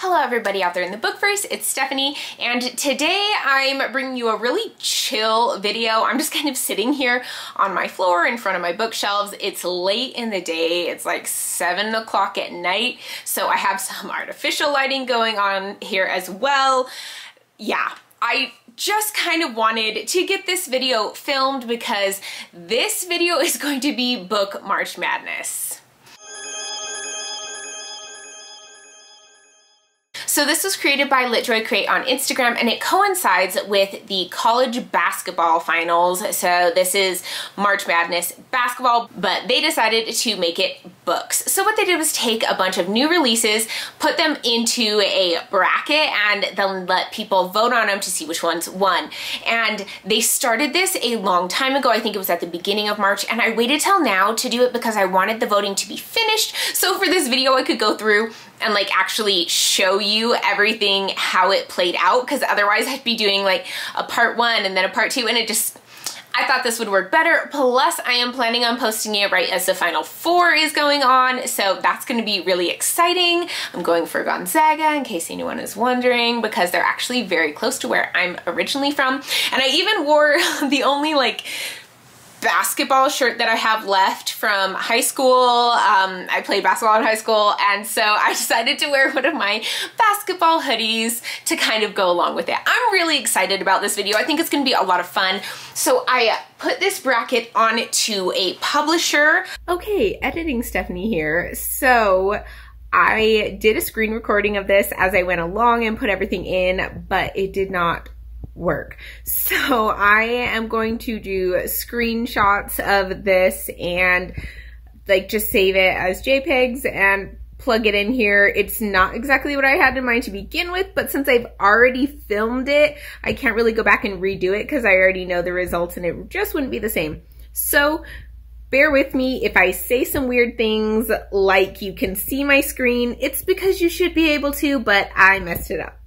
Hello everybody out there in the bookverse, it's Stephanie, and today I'm bringing you a really chill video. I'm just kind of sitting here on my floor in front of my bookshelves. It's late in the day, it's like 7 o'clock at night, so I have some artificial lighting going on here as well. Yeah, I just kind of wanted to get this video filmed because this video is going to be Book March Madness. So this was created by LitJoy Create on Instagram, and it coincides with the college basketball finals. So this is March Madness basketball, but they decided to make it books. So what they did was take a bunch of new releases, put them into a bracket, and then let people vote on them to see which ones won. And they started this a long time ago. I think it was at the beginning of March, and I waited till now to do it because I wanted the voting to be finished. So for this video, I could go through and like actually show you everything how it played out, because otherwise I'd be doing like a part 1 and then a part 2, and I thought this would work better. Plus I am planning on posting it right as the final 4 is going on, so that's going to be really exciting. I'm going for Gonzaga, in case anyone is wondering, because they're actually very close to where I'm originally from. And I even wore the only like basketball shirt that I have left from high school. I played basketball in high school, and so I decided to wear one of my basketball hoodies to kind of go along with it. I'm really excited about this video. I think it's going to be a lot of fun. So I put this bracket on to a publisher. Okay, editing Stephanie here. So I did a screen recording of this as I went along and put everything in, but it did not work. So I am going to do screenshots of this and like just save it as JPEGs and plug it in here. It's not exactly what I had in mind to begin with, but since I've already filmed it, I can't really go back and redo it because I already know the results and it just wouldn't be the same. So bear with me if I say some weird things like you can see my screen. It's because you should be able to, but I messed it up.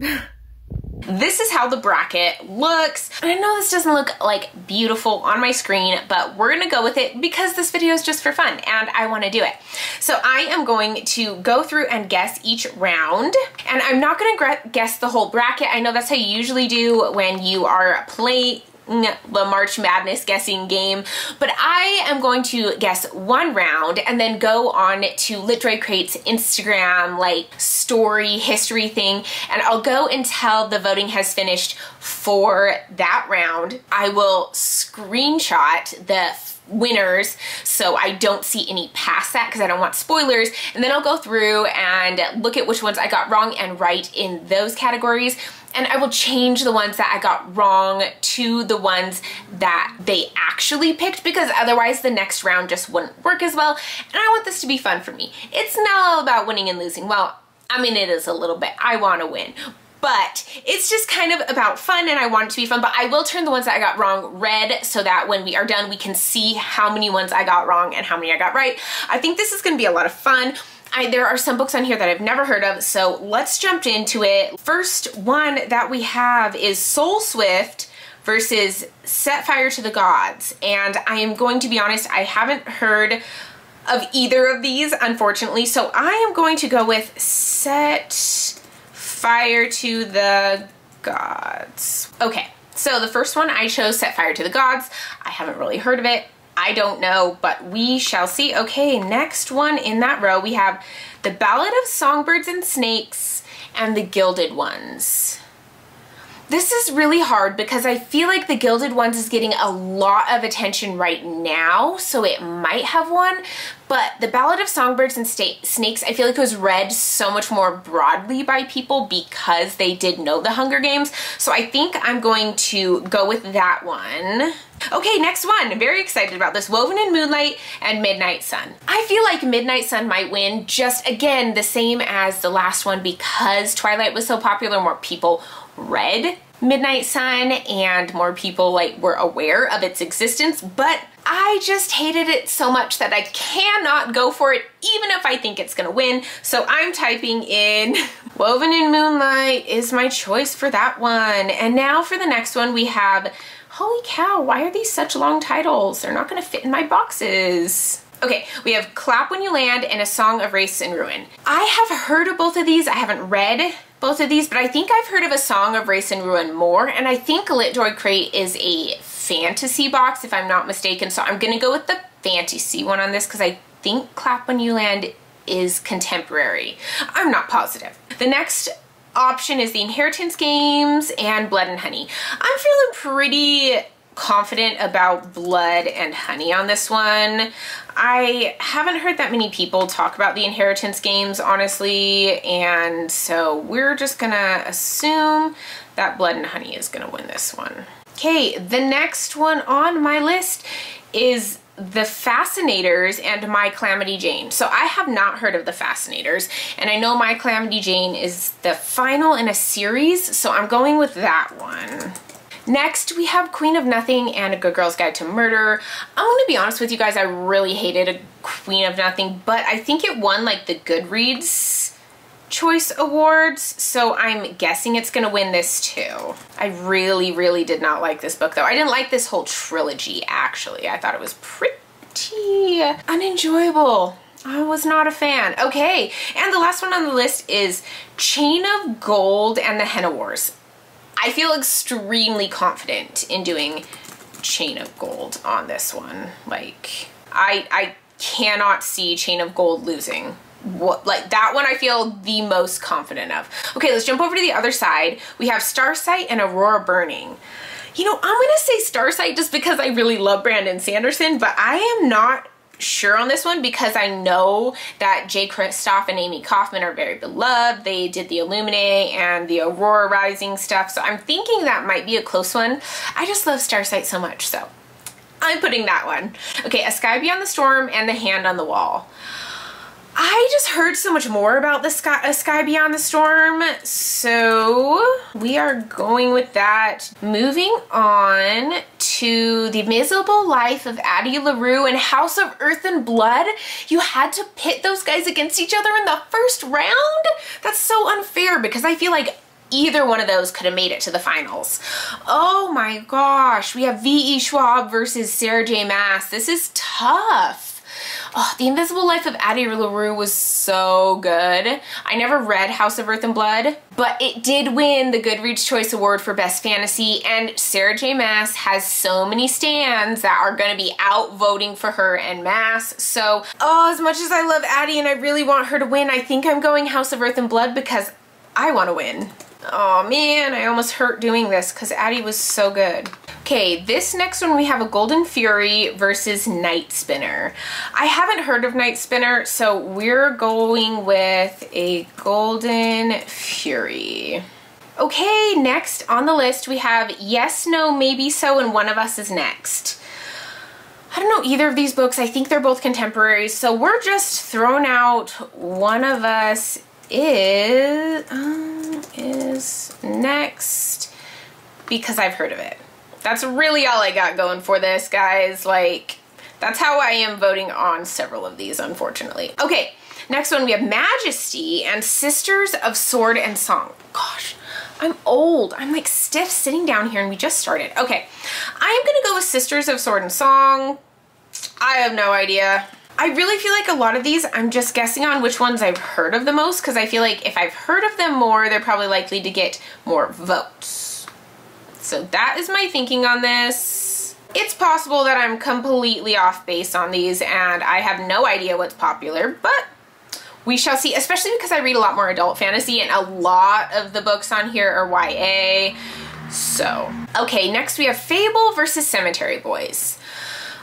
This is how the bracket looks. And I know this doesn't look like beautiful on my screen, but we're gonna go with it because this video is just for fun and I wanna do it. So I am going to go through and guess each round, and I'm not gonna guess the whole bracket. I know that's how you usually do when you are playing the March Madness guessing game, but I am going to guess one round and then go on to LitJoy Create's Instagram like story history thing, and I'll go until the voting has finished for that round. I will screenshot the winners so I don't see any past that because I don't want spoilers, and then I'll go through and look at which ones I got wrong and right in those categories, and I will change the ones that I got wrong to the ones that they actually picked, because otherwise the next round just wouldn't work as well, and I want this to be fun for me. It's not all about winning and losing. Well, I mean, it is a little bit. I want to win, but it's just kind of about fun, and I want it to be fun. But I will turn the ones that I got wrong red so that when we are done, we can see how many ones I got wrong and how many I got right. I think this is going to be a lot of fun. There are some books on here that I've never heard of, so let's jump into it. First one that we have is Soul Swift versus Set Fire to the Gods, and I am going to be honest, I haven't heard of either of these, unfortunately, so I am going to go with Set Fire to the Gods. Okay, so the first one I chose Set Fire to the Gods. I haven't really heard of it. I don't know, but we shall see. Okay, next one in that row, we have The Ballad of Songbirds and Snakes and The Gilded Ones. This is really hard because I feel like The Gilded Ones is getting a lot of attention right now, so it might have won, but The Ballad of Songbirds and Snakes, I feel like it was read so much more broadly by people because they did know the Hunger Games, so I think I'm going to go with that one. Okay, next one. I'm very excited about this. Woven in Moonlight and Midnight Sun. I feel like Midnight Sun might win, just again the same as the last one, because Twilight was so popular, more people read Midnight Sun and more people like were aware of its existence, but I just hated it so much that I cannot go for it even if I think it's gonna win. So I'm typing in Woven in Moonlight is my choice for that one. And now for the next one we have, holy cow, why are these such long titles? They're not gonna fit in my boxes. Okay, we have Clap When You Land and A Song of Race and Ruin. I have heard of both of these. I haven't read both of these, but I think I've heard of A Song of Race and Ruin more, and I think LitDroid Crate is a fantasy box, if I'm not mistaken, so I'm gonna go with the fantasy one on this because I think Clap When You Land is contemporary. I'm not positive. The next option is The Inheritance Games and Blood and Honey. I'm feeling pretty confident about Blood and Honey on this one. I haven't heard that many people talk about The Inheritance Games, honestly, and so we're just gonna assume that Blood and Honey is gonna win this one. Okay, the next one on my list is The Fascinators and My Calamity Jane. So I have not heard of The Fascinators, and I know My Calamity Jane is the final in a series, so I'm going with that one. Next, we have Queen of Nothing and A Good Girl's Guide to Murder. I'm gonna be honest with you guys, I really hated A Queen of Nothing, but I think it won like the Goodreads Choice Awards, so I'm guessing it's gonna win this too. I really did not like this book though. I didn't like this whole trilogy actually. I thought it was pretty unenjoyable. I was not a fan. Okay, and the last one on the list is Chain of Gold and the Henna Wars. I feel extremely confident in doing Chain of Gold on this one. Like, I cannot see Chain of Gold losing. Like, that one I feel the most confident of. Okay, let's jump over to the other side. We have Starsight and Aurora Burning. You know, I'm gonna say Starsight just because I really love Brandon Sanderson, but I am not sure on this one because I know that Jay Kristoff and Amy Kaufman are very beloved. They did the Illuminae and the Aurora Rising stuff, so I'm thinking that might be a close one. I just love Starsight so much, so I'm putting that one. Okay, A Sky Beyond the Storm and The Hand on the Wall. I just heard so much more about A Sky Beyond the Storm, so we are going with that. Moving on to The Miserable Life of Addie LaRue and House of Earth and Blood. You had to pit those guys against each other in the first round? That's so unfair because I feel like either one of those could have made it to the finals. Oh my gosh, we have V.E. Schwab versus Sarah J. Maas. This is tough. Oh, The Invisible Life of Addie LaRue was so good. I never read House of Earth and Blood, but it did win the Goodreads Choice Award for Best Fantasy, and Sarah J. Maas has so many stans that are gonna be out voting for her and Maas. So, oh, as much as I love Addie and I really want her to win, I think I'm going House of Earth and Blood because I want to win. Oh man, I almost hurt doing this because Addie was so good. Okay, this next one we have A Golden Fury versus Night Spinner. I haven't heard of Night Spinner, so we're going with A Golden Fury. Okay, next on the list we have Yes, No, Maybe So, and One of Us Is Next. I don't know either of these books. I think they're both contemporaries, so we're just throwing out One of Us is Next because I've heard of it. That's really all I got going for this, guys. Like, that's how I am voting on several of these, unfortunately. Okay, next one we have Majesty and Sisters of Sword and Song. Gosh, I'm old. I'm like stiff sitting down here and we just started. Okay, I'm gonna go with Sisters of Sword and Song. I have no idea. I really feel like a lot of these, I'm just guessing on which ones I've heard of the most because I feel like if I've heard of them more, they're probably likely to get more votes. So that is my thinking on this. It's possible that I'm completely off base on these and I have no idea what's popular, but we shall see, especially because I read a lot more adult fantasy and a lot of the books on here are YA. So, okay, next we have Fable versus Cemetery Boys.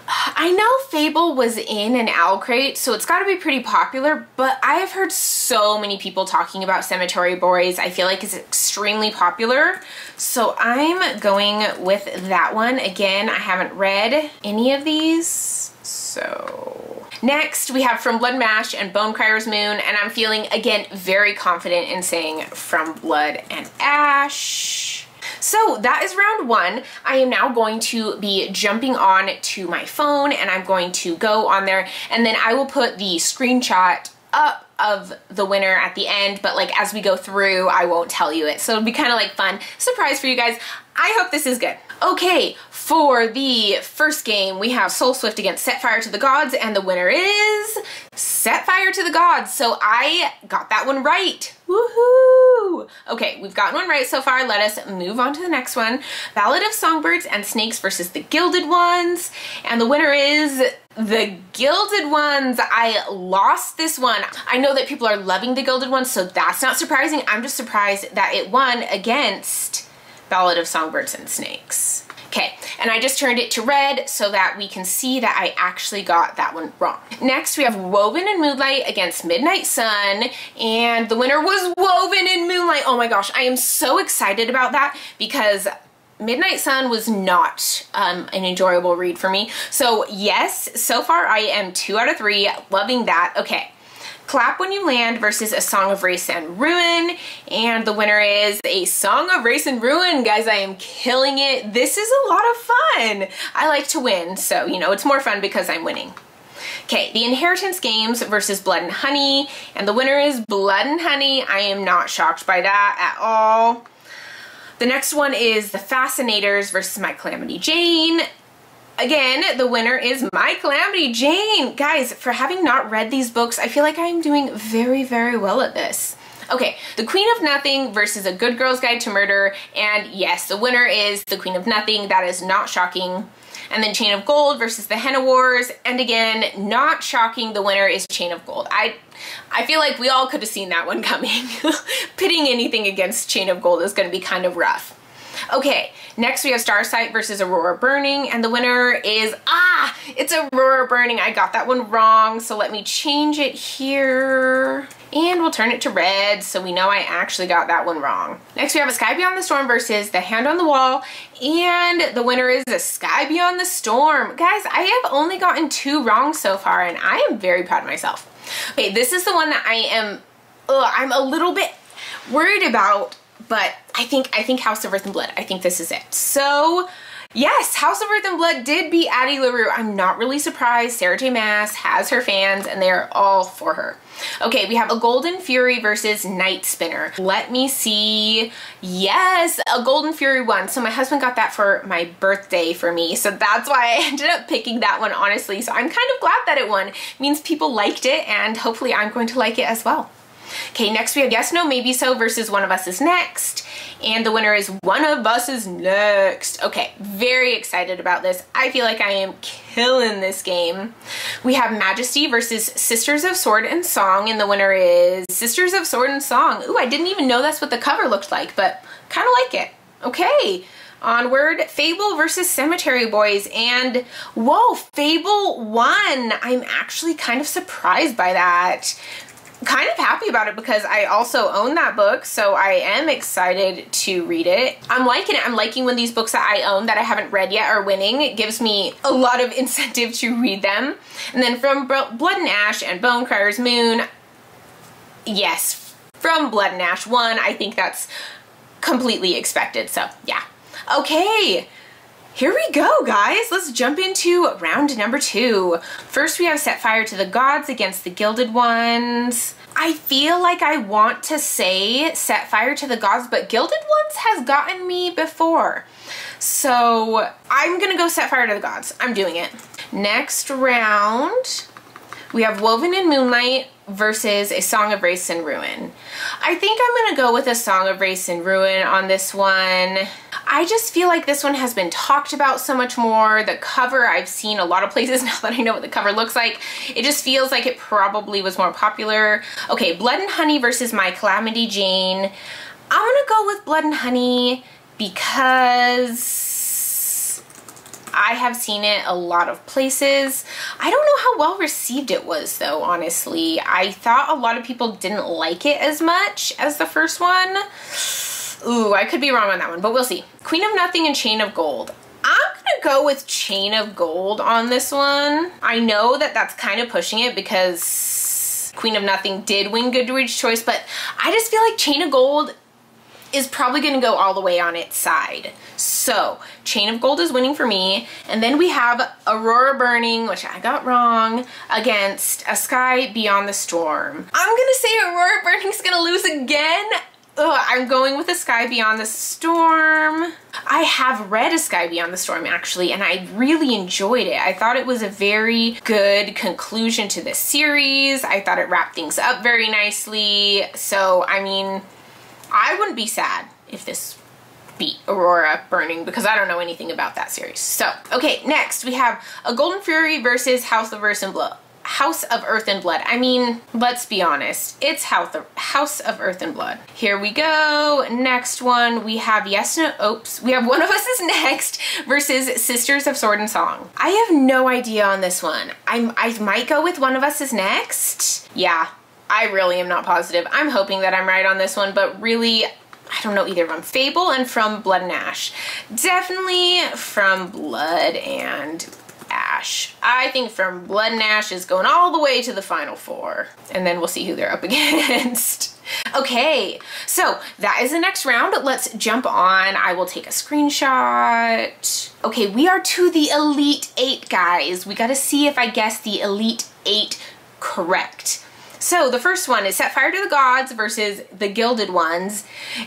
I know Fable was in an Owl Crate, so it's got to be pretty popular, but I have heard so many people talking about Cemetery Boys. I feel like it's extremely popular, so I'm going with that one. Again, I haven't read any of these, so... Next, we have From Blood and Ash and Bonecryer's Moon, and I'm feeling, again, very confident in saying From Blood and Ash. So that is round one. I am now going to be jumping on to my phone and I'm going to go on there and then I will put the screenshot up of the winner at the end, but like as we go through, I won't tell you it. So it'll be kind of like fun surprise for you guys. I hope this is good. Okay, For the first game, we have Soul Swift against Set Fire to the Gods, and the winner is Set Fire to the Gods. So I got that one right. Woohoo! Okay, we've gotten one right so far. Let us move on to the next one. Ballad of Songbirds and Snakes versus the Gilded Ones, and the winner is the Gilded Ones. I lost this one. I know that people are loving the Gilded Ones, so that's not surprising. I'm just surprised that it won against Ballad of Songbirds and Snakes. Okay, and I just turned it to red so that we can see that I actually got that one wrong. Next, we have Woven in Moonlight against Midnight Sun, and the winner was Woven in Moonlight. Oh my gosh, I am so excited about that because Midnight Sun was not an enjoyable read for me. So yes, so far I am 2 out of 3, loving that. Okay. Clap When You Land versus A Song of Race and Ruin, and the winner is A Song of Race and Ruin. Guys, I am killing it. This is a lot of fun. I like to win, so you know, it's more fun because I'm winning. Okay, The Inheritance Games versus Blood and Honey, and the winner is Blood and Honey. I am not shocked by that at all. The next one is The Fascinators versus My Calamity Jane. Again, the winner is My Calamity Jane. Guys, for having not read these books, I feel like I'm doing very, very well at this. Okay, The Queen of Nothing versus A Good Girl's Guide to Murder, and yes, the winner is The Queen of Nothing. That is not shocking. And then Chain of Gold versus The Henna Wars, and again, not shocking, the winner is Chain of Gold. I feel like we all could have seen that one coming. Pitting anything against Chain of Gold is going to be kind of rough. Okay, next we have Starsight versus Aurora Burning, and the winner is, it's Aurora Burning. I got that one wrong, so let me change it here. And we'll turn it to red so we know I actually got that one wrong. Next we have A Sky Beyond the Storm versus The Hand on the Wall, and the winner is A Sky Beyond the Storm. Guys, I have only gotten 2 wrong so far, and I am very proud of myself. Okay, this is the one that I'm a little bit worried about, but I think House of Earth and Blood. I think this is it. So yes, House of Earth and Blood did beat Addie LaRue. I'm not really surprised. Sarah J Maas has her fans and they're all for her. Okay, we have A Golden Fury versus Night Spinner. Let me see. Yes, A Golden Fury won. So my husband got that for my birthday for me. So that's why I ended up picking that one, honestly. So I'm kind of glad that it won. It means people liked it, and hopefully I'm going to like it as well. Okay, next we have Yes, No, Maybe So versus One of Us Is Next, and the winner is One of Us Is Next. Okay, very excited about this. I feel like I am killing this game. We have Majesty versus Sisters of Sword and Song, and the winner is Sisters of Sword and Song. Ooh, I didn't even know that's what the cover looked like, but kind of like it. Okay, onward. Fable versus Cemetery Boys, and whoa, Fable won. I'm actually kind of surprised by that. Kind of happy about it because I also own that book, so I am excited to read it. I'm liking it. I'm liking when these books that I own that I haven't read yet are winning. It gives me a lot of incentive to read them. And then from Blood and Ash and Bonecryer's Moon, yes, From Blood and Ash won. I think that's completely expected, so yeah. Okay. Here we go, guys. Let's jump into round number 2. First, we have Set Fire to the Gods against the Gilded Ones. I feel like I want to say Set Fire to the Gods, but Gilded Ones has gotten me before. So I'm gonna go Set Fire to the Gods. I'm doing it. Next round, we have Woven in Moonlight versus A Song of Race and Ruin. I think I'm gonna go with A Song of Race and Ruin on this one. I just feel like this one has been talked about so much more. The cover I've seen a lot of places now that I know what the cover looks like. It just feels like it probably was more popular. Okay, Blood and Honey versus My Calamity Jane. I'm gonna go with Blood and Honey because I have seen it a lot of places. I don't know how well received it was though, honestly. I thought a lot of people didn't like it as much as the first one. Ooh, I could be wrong on that one, but we'll see. Queen of Nothing and Chain of Gold. I'm gonna go with Chain of Gold on this one. I know that that's kind of pushing it because Queen of Nothing did win Goodreads Choice, but I just feel like Chain of Gold is probably gonna go all the way on its side. So, Chain of Gold is winning for me, and then we have Aurora Burning, which I got wrong, against A Sky Beyond the Storm. I'm gonna say Aurora Burning's gonna lose again. I'm going with A Sky Beyond the Storm. I have read A Sky Beyond the Storm actually, and I really enjoyed it. I thought it was a very good conclusion to this series. I thought it wrapped things up very nicely. So, I mean, I wouldn't be sad if this beat Aurora Burning because I don't know anything about that series. So, okay, next we have A Golden Fury versus House of Earth and Blood. I mean, let's be honest. It's House of Earth and Blood. Here we go. Next one, we have we have One of Us Is Next versus Sisters of Sword and Song. I have no idea on this one. I might go with One of Us Is Next. Yeah, I really am not positive. I'm hoping that I'm right on this one, but really, I don't know either of them. Fable and From Blood and Ash. Definitely From Blood and Ash. I think From Blood and Ash is going all the way to the final four, and then we'll see who they're up against. Okay, so that is the next round. Let's jump on. I will take a screenshot. Okay, we are to the Elite 8, guys. We gotta see if I guess the Elite 8 correct. So the first one is Set Fire to the Gods versus the Gilded Ones,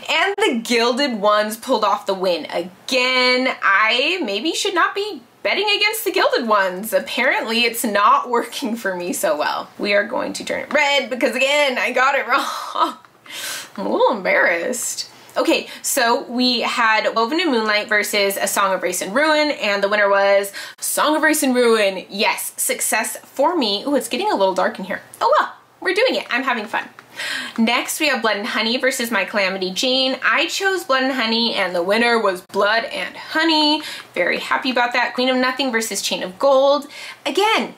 and the Gilded Ones pulled off the win. Again, I maybe should not be betting against the Gilded Ones. Apparently it's not working for me so well. We are going to turn it red because again, I got it wrong. I'm a little embarrassed. Okay, so we had Woven in Moonlight versus A Song of Race and Ruin, and the winner was Song of Race and Ruin. Yes, success for me. Ooh, it's getting a little dark in here. Oh well, we're doing it. I'm having fun. Next, we have Blood and Honey versus My Calamity Jane. I chose Blood and Honey, and the winner was Blood and Honey. Very happy about that. Queen of Nothing versus Chain of Gold. Again,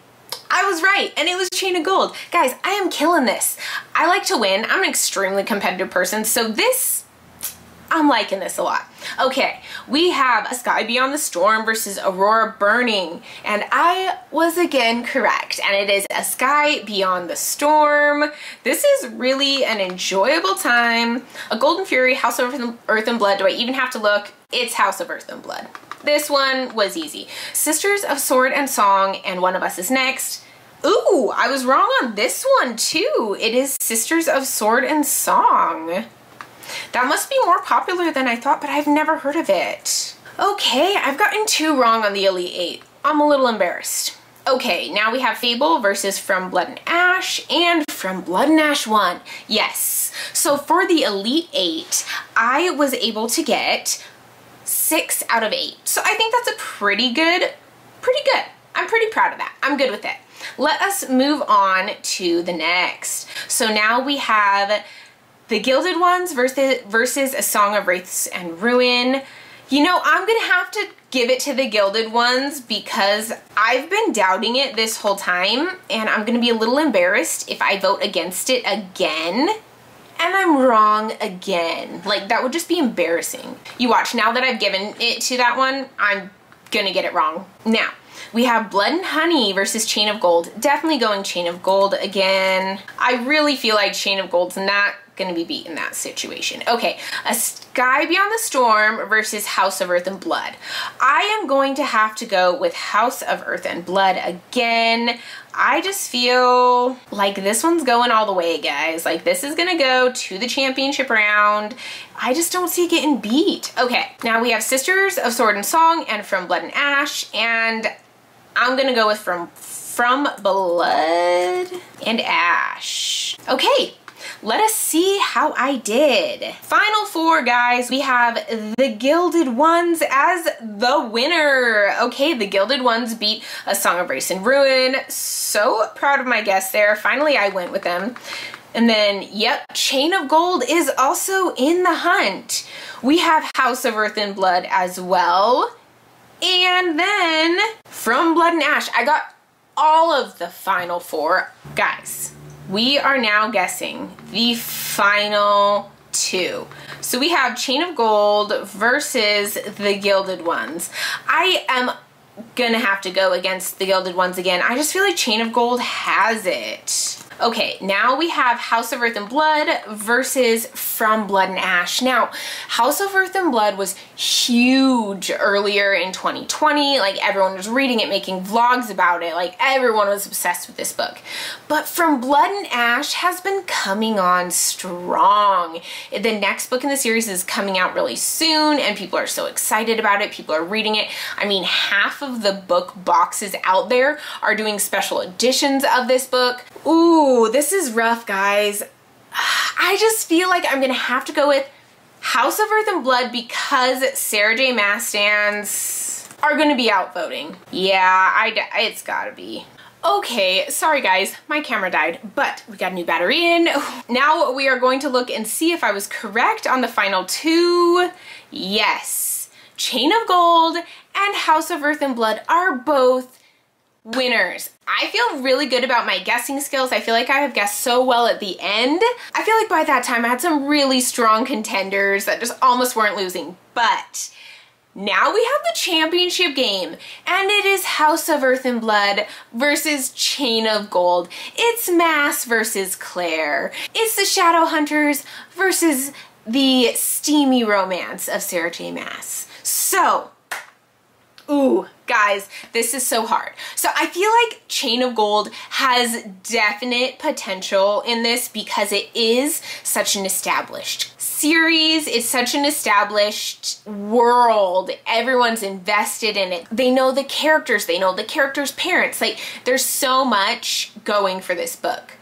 I was right, and it was Chain of Gold. Guys, I am killing this. I like to win. I'm an extremely competitive person, so I'm liking this a lot. Okay, we have A Sky Beyond the Storm versus Aurora Burning, and I was again correct, and it is A Sky Beyond the Storm. This is really an enjoyable time. A Golden Fury, House of Earth and Blood. Do I even have to look? It's House of Earth and Blood. This one was easy. Sisters of Sword and Song and One of Us Is Next. Ooh, I was wrong on this one too. It is Sisters of Sword and Song. That must be more popular than I thought, but I've never heard of it. Okay, I've gotten 2 wrong on the Elite 8. I'm a little embarrassed. Okay, now we have Fable versus From Blood and Ash, and From Blood and Ash 1. Yes. So for the Elite 8, I was able to get 6 out of 8. So I think that's a pretty good. I'm pretty proud of that. I'm good with it. Let us move on to the next. So now we have the Gilded Ones versus A Song of Wraiths and Ruin. You know, I'm gonna have to give it to the Gilded Ones because I've been doubting it this whole time, and I'm gonna be a little embarrassed if I vote against it again and I'm wrong again. Like, that would just be embarrassing. You watch, now that I've given it to that one, I'm gonna get it wrong. Now, we have Blood and Honey versus Chain of Gold. Definitely going Chain of Gold again. I really feel like Chain of Gold's not gonna be beat in that situation. Okay, A Sky Beyond the Storm versus House of Earth and Blood. I am going to have to go with House of Earth and Blood again. I just feel like this one's going all the way, guys. Like, this is gonna go to the championship round. I just don't see it getting beat. Okay, now we have Sisters of Sword and Song and From Blood and Ash, and I'm gonna go with From Blood and Ash. Okay, let us see how I did. Final 4, guys. We have the Gilded Ones as the winner. Okay, the Gilded Ones beat A Song of Race and Ruin. So proud of my guess there. Finally, I went with them. And then, yep, Chain of Gold is also in the hunt. We have House of Earth and Blood as well. And then From Blood and Ash. I got all of the final 4. Guys, we are now guessing the final 2. So we have Chain of Gold versus the Gilded Ones. I am gonna have to go against the Gilded Ones again. I just feel like Chain of Gold has it. Okay, now we have House of Earth and Blood versus From Blood and Ash. Now, House of Earth and Blood was huge earlier in 2020. Like, everyone was reading it, making vlogs about it. Like, everyone was obsessed with this book. But From Blood and Ash has been coming on strong. The next book in the series is coming out really soon, and people are so excited about it. People are reading it. I mean, half of the book boxes out there are doing special editions of this book. Ooh, this is rough, guys. I just feel like I'm gonna have to go with House of Earth and Blood because Sarah J. Maas stans are gonna be outvoting. Yeah, it's gotta be. Okay, sorry guys, my camera died, but we got a new battery in. Now we are going to look and see if I was correct on the final two. Yes, Chain of Gold and House of Earth and Blood are both winners. I feel really good about my guessing skills. I feel like I have guessed so well at the end. I feel like by that time I had some really strong contenders that just almost weren't losing. But now we have the championship game, and it is House of Earth and Blood versus Chain of Gold. It's Maas versus Claire. It's the Shadowhunters versus the steamy romance of Sarah J. Maas. So, ooh, guys, this is so hard. So I feel like Chain of Gold has definite potential in this because it is such an established series. It's such an established world. Everyone's invested in it. They know the characters. They know the characters' parents. Like, there's so much going for this book.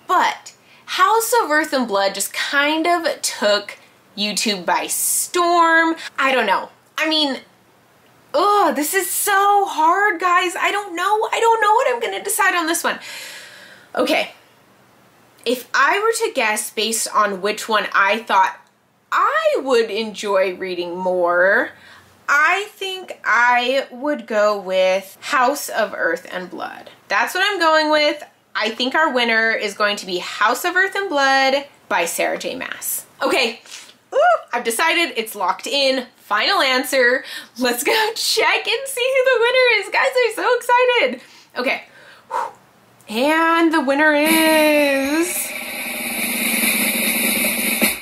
But House of Earth and Blood just kind of took YouTube by storm. I don't know. I mean, ugh, this is so hard, guys. I don't know what I'm gonna decide on this one. Okay, if I were to guess based on which one I thought I would enjoy reading more, I think I would go with House of Earth and Blood. That's what I'm going with. I think our winner is going to be House of Earth and Blood by Sarah J. Maas. Okay, I've decided, it's locked in. Final answer. Let's go check and see who the winner is. Guys, I'm so excited. Okay. And the winner is...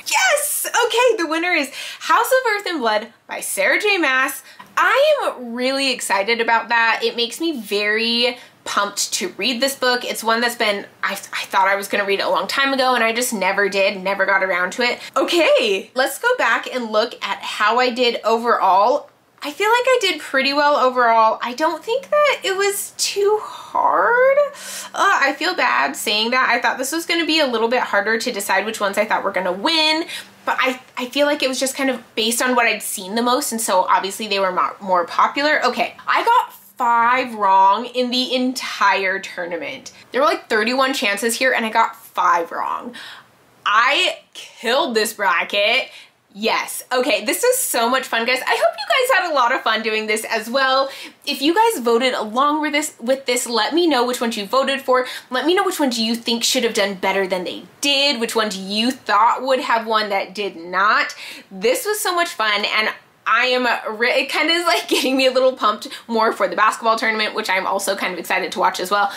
Yes! Okay, the winner is House of Earth and Blood by Sarah J. Maas. I am really excited about that. It makes me very pumped to read this book. It's one that's been, I thought I was gonna read it a long time ago and I just never did, never got around to it. Okay, let's go back and look at how I did overall. I feel like I did pretty well overall. I don't think that it was too hard. I feel bad saying that. I thought this was gonna be a little bit harder to decide which ones I thought were gonna win, but I feel like it was just kind of based on what I'd seen the most, and so obviously they were more popular. Okay, I got 5 wrong in the entire tournament. There were like 31 chances here and I got 5 wrong. I killed this bracket. Yes. Okay, this is so much fun, guys. I hope you guys had a lot of fun doing this as well. If you guys voted along with this, let me know which ones you voted for. Let me know which ones you think should have done better than they did, which ones you thought would have won that did not. This was so much fun, and I am, it kind of is like getting me a little pumped more for the basketball tournament, which I'm also kind of excited to watch as well.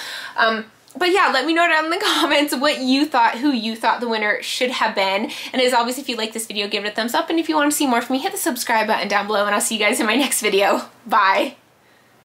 But yeah, let me know down in the comments what you thought, who you thought the winner should have been. And as always, if you like this video, give it a thumbs up. And if you want to see more from me, hit the subscribe button down below, and I'll see you guys in my next video. Bye.